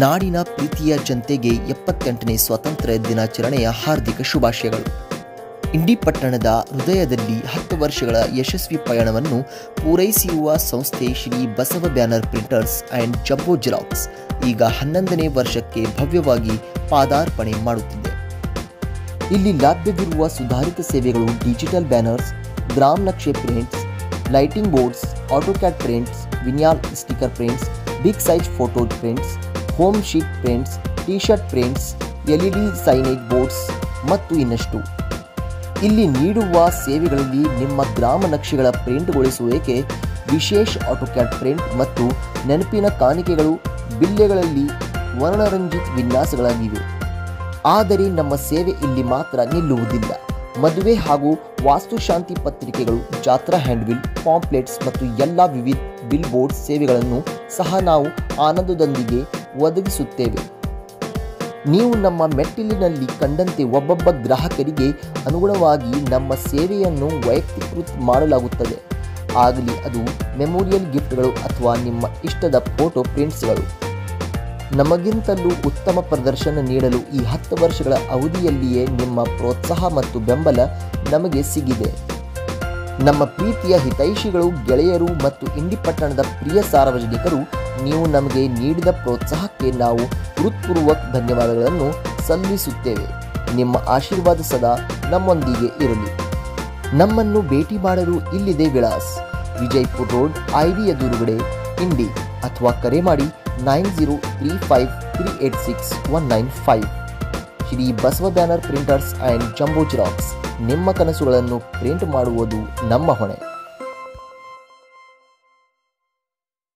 ನಾಡಿನ ಪ್ರೀತಿಯ ಜನತೆಗೆ 78ನೇ ಸ್ವಾತಂತ್ರ್ಯ ದಿನಾಚರಣೆಯ ಹಾರ್ದಿಕ ಶುಭಾಶಯಗಳು. ಇಂಡಿ ಪಟ್ಟಣದ ಹೃದಯದಲ್ಲಿ 10 ವರ್ಷಗಳ ಯಶಸ್ವಿ ಪಯಣವನ್ನು ಪೂರೈಸಿರುವ ಸಂಸ್ಥೆ Shri Basava banner printers and jumbo xerox ಈಗ 11ನೇ ವರ್ಷಕ್ಕೆ ಭವ್ಯವಾಗಿ ಪಾದಾರ್ಪಣೆ ಮಾಡುತ್ತಿದೆ. ಇಲ್ಲಿ ಲಭ್ಯವಿರುವ ಸುಧಾರಿತ ಸೇವೆಗಳು ಡಿಜಿಟಲ್ ಬ್ಯಾನರ್ಸ್, ಗ್ರಾಮ್ ನಕ್ಷೆ prints, lighting boards, AutoCAD prints, vinyl sticker prints, big size photo prints, home sheet prints, T shirt prints, LED signage boards ಮತ್ತು ಇನ್ನಷ್ಟು. ಇಲ್ಲಿ ನೀಡುವ ಸೇವೆಗಳಲ್ಲಿ ನಿಮ್ಮ ಗ್ರಾಮ ನಕ್ಷೆಗಳ ಪ್ರಿಂಟ್ಗೊಳಿಸುವಿಕೆ, ವಿಶೇಷ ಆಟೋಕ್ಯಾಡ್ ಪ್ರಿಂಟ್ ಮತ್ತು ನೆನಪಿನ ಕಾಣಿಕೆಗಳು ಬಿಲ್ಲೆಗಳಲ್ಲಿ ವರ್ಣರಂಜಿತ ವಿನ್ಯಾಸಗಳಾಗಿವೆ. ಆದರೆ ನಮ್ಮ ಸೇವೆ ಇಲ್ಲಿ ಮಾತ್ರ ನಿಲ್ಲುವುದಿಲ್ಲ. ಮದುವೆ ಹಾಗೂ ವಾಸ್ತುಶಾಂತಿ ಪತ್ರಿಕೆಗಳು, ಜಾತ್ರಾ ಹ್ಯಾಂಡ್ಬಿಲ್, ಪಾಂಪ್ಲೆಟ್ಸ್ ಮತ್ತು ಎಲ್ಲ ವಿವಿಧ ಬಿಲ್ ಬೋರ್ಡ್ ಸೇವೆಗಳನ್ನು ಸಹ ನಾವು ಆನಂದದೊಂದಿಗೆ ಒದಗಿಸುತ್ತೇವೆ. ನೀವು ನಮ್ಮ ಮೆಟ್ಟಿಲಿನಲ್ಲಿ ಕಂಡಂತೆ ಒಬ್ಬೊಬ್ಬ ಗ್ರಾಹಕರಿಗೆ ಅನುಗುಣವಾಗಿ ನಮ್ಮ ಸೇವೆಯನ್ನು ವೈಯಕ್ತೀಕೃತ ಮಾಡಲಾಗುತ್ತದೆ. ಆಗಲಿ ಅದು ಮೆಮೋರಿಯಲ್ ಗಿಫ್ಟ್ಗಳು ಅಥವಾ ನಿಮ್ಮ ಇಷ್ಟದ ಫೋಟೋ ಪ್ರಿಂಟ್ಸ್ಗಳು. ನಮಗಿಂತಲೂ ಉತ್ತಮ ಪ್ರದರ್ಶನ ನೀಡಲು ಈ 10 ವರ್ಷಗಳ ಅವಧಿಯಲ್ಲಿಯೇ ನಿಮ್ಮ ಪ್ರೋತ್ಸಾಹ ಮತ್ತು ಬೆಂಬಲ ನಮಗೆ ಸಿಗಿದೆ. ನಮ್ಮ ಪ್ರೀತಿಯ ಹಿತೈಷಿಗಳು, ಗೆಳೆಯರು ಮತ್ತು ಇಂಡಿ ಪಟ್ಟಣದ ಪ್ರಿಯ ಸಾರ್ವಜನಿಕರು, ನೀವು ನಮಗೆ ನೀಡಿದ ಪ್ರೋತ್ಸಾಹಕ್ಕೆ ನಾವು ಹೃತ್ಪೂರ್ವಕ ಧನ್ಯವಾದಗಳನ್ನು ಸಲ್ಲಿಸುತ್ತೇವೆ. ನಿಮ್ಮ ಆಶೀರ್ವಾದ ಸದಾ ನಮ್ಮೊಂದಿಗೆ ಇರಲಿ. ನಮ್ಮನ್ನು ಭೇಟಿ ಮಾಡಲು ಇಲ್ಲಿದೆ ವಿಳಾಸ: ವಿಜಯಪುರ ರೋಡ್, IV ಎದುರುಗಡೆ, ಇಂಡಿ. ಅಥವಾ ಕರೆ ಮಾಡಿ 9035386195. Shri Basava banner printers and jumbo xerox. ನಿಮ್ಮ ಕನಸುಗಳನ್ನು ಪ್ರಿಂಟ್ ಮಾಡುವುದು ನಮ್ಮ ಹೊಣೆ.